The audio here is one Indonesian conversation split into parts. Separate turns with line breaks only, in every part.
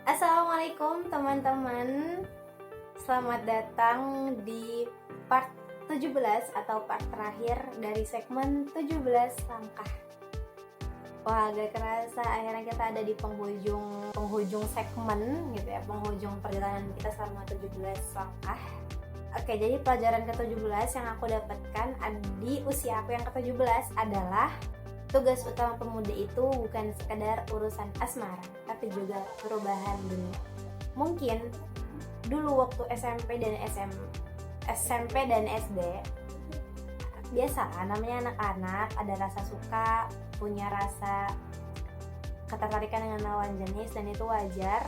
Assalamualaikum teman-teman. Selamat datang di part 17 atau part terakhir dari segmen 17 langkah. Wah, gak kerasa akhirnya kita ada di penghujung segmen gitu ya, penghujung perjalanan kita selama 17 langkah. Oke, jadi pelajaran ke-17 yang aku dapatkan di usia aku yang ke-17 adalah tugas utama pemuda itu bukan sekedar urusan asmara, tapi juga perubahan dunia. Mungkin dulu waktu SMP dan SD biasa namanya anak-anak, ada rasa suka, punya rasa ketertarikan dengan lawan jenis, dan itu wajar.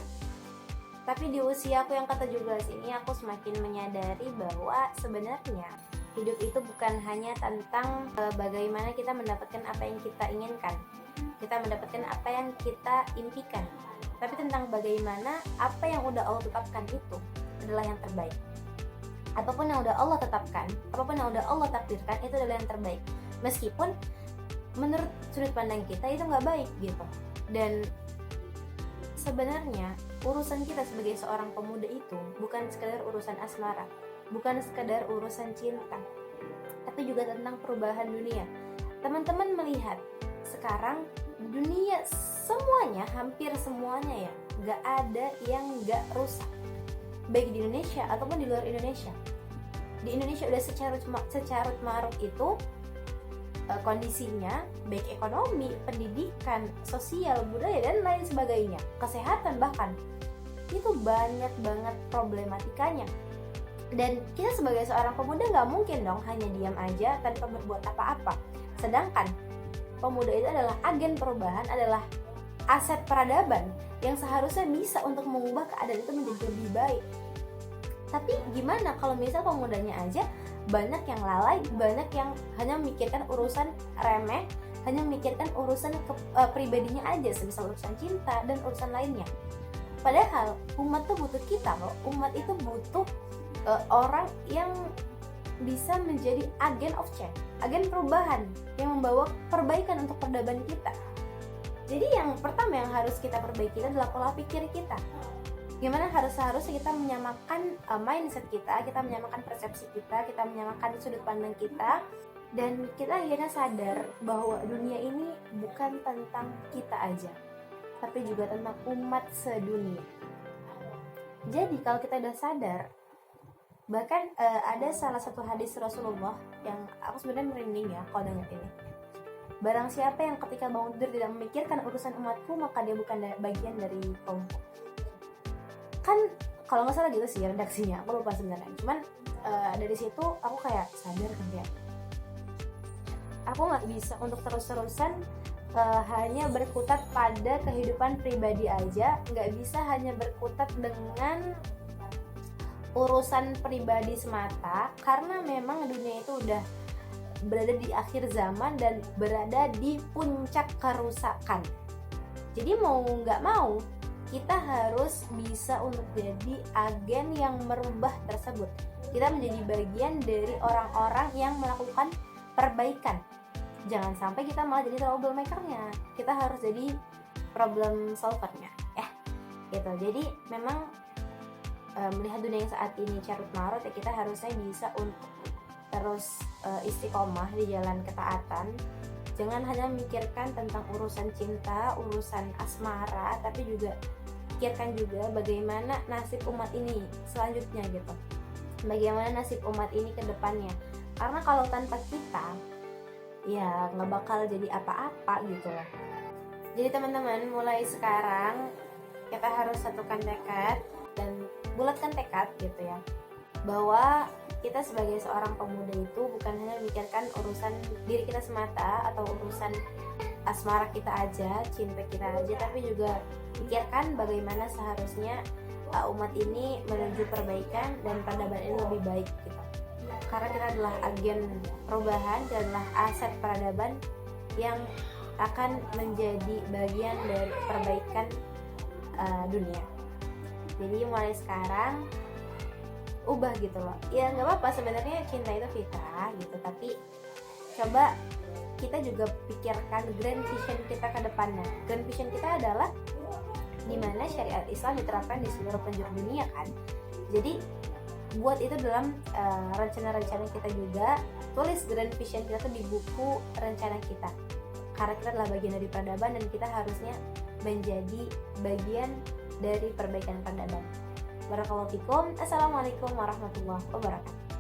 Tapi di usia aku yang ke-17 ini aku semakin menyadari bahwa sebenarnya hidup itu bukan hanya tentang bagaimana kita mendapatkan apa yang kita inginkan, kita mendapatkan apa yang kita impikan, tapi tentang bagaimana apa yang udah Allah tetapkan itu adalah yang terbaik. Apapun yang udah Allah tetapkan, apapun yang udah Allah takdirkan, itu adalah yang terbaik. Meskipun menurut sudut pandang kita itu nggak baik gitu. Dan sebenarnya urusan kita sebagai seorang pemuda itu bukan sekedar urusan asmara, bukan sekedar urusan cinta, tapi juga tentang perubahan dunia. Teman-teman melihat sekarang dunia semuanya, hampir semuanya ya, gak ada yang gak rusak, baik di Indonesia ataupun di luar Indonesia. Di Indonesia udah secarut marut itu kondisinya, baik ekonomi, pendidikan, sosial, budaya, dan lain sebagainya, kesehatan bahkan, itu banyak banget problematikanya. Dan kita sebagai seorang pemuda gak mungkin dong hanya diam aja tanpa berbuat apa-apa. Sedangkan pemuda itu adalah agen perubahan, adalah aset peradaban yang seharusnya bisa untuk mengubah keadaan itu menjadi lebih baik. Tapi gimana kalau misal pemudanya aja banyak yang lalai, banyak yang hanya memikirkan urusan remeh, hanya memikirkan urusan pribadinya aja, semisal urusan cinta dan urusan lainnya. Padahal umat tuh butuh kita loh. Umat itu butuh orang yang bisa menjadi agen of change, agen perubahan yang membawa perbaikan untuk peradaban kita. Jadi yang pertama yang harus kita perbaiki adalah pola pikir kita. Gimana seharusnya kita menyamakan mindset kita menyamakan persepsi kita menyamakan sudut pandang kita, dan kita akhirnya sadar bahwa dunia ini bukan tentang kita aja, tapi juga tentang umat sedunia. Jadi kalau kita udah sadar, bahkan ada salah satu hadis Rasulullah yang aku sebenarnya merinding ya kalau dengar ini. Barang siapa yang ketika bangun tidur tidak memikirkan urusan umatku, maka dia bukan bagian dari kaumku. Kan kalau nggak salah gitu sih redaksinya, aku lupa sebenarnya. Cuman dari situ aku kayak sadar kan ya, aku nggak bisa untuk terus-terusan hanya berkutat pada kehidupan pribadi aja, nggak bisa hanya berkutat dengan urusan pribadi semata, karena memang dunia itu udah berada di akhir zaman dan berada di puncak kerusakan. Jadi mau nggak mau kita harus bisa untuk jadi agen yang merubah tersebut. Kita menjadi bagian dari orang-orang yang melakukan perbaikan. Jangan sampai kita malah jadi troublemaker-nya. Kita harus jadi problem solver-nya ya gitu. Jadi memang melihat dunia yang saat ini carut marut ya, kita harusnya bisa untuk terus istiqomah di jalan ketaatan. Jangan hanya memikirkan tentang urusan cinta, urusan asmara, tapi juga pikirkan juga bagaimana nasib umat ini selanjutnya gitu, bagaimana nasib umat ini ke depannya. Karena kalau tanpa kita ya nggak bakal jadi apa-apa gitu loh. Jadi teman-teman, mulai sekarang kita harus satukan tekad dan bulatkan tekad gitu ya, bahwa kita sebagai seorang pemuda itu bukan hanya memikirkan urusan diri kita semata atau urusan asmara kita aja, cinta kita aja, tapi juga pikirkan bagaimana seharusnya umat ini menuju perbaikan dan peradaban ini lebih baik gitu. Karena kita adalah agen perubahan, kita adalah aset peradaban yang akan menjadi bagian dari perbaikan dunia. Jadi mulai sekarang ubah gitu loh. Ya nggak apa-apa sebenarnya, cinta itu fitrah gitu, tapi coba kita juga pikirkan grand vision kita ke depannya. Grand vision kita adalah dimana syariat Islam diterapkan di seluruh penjuru dunia kan. Jadi buat itu dalam rencana-rencana kita juga, tulis grand vision kita tuh di buku rencana kita, karena kita adalah bagian dari peradaban dan kita harusnya menjadi bagian dari perbaikan peradaban. Barakallahu fikum. Assalamualaikum warahmatullahi wabarakatuh.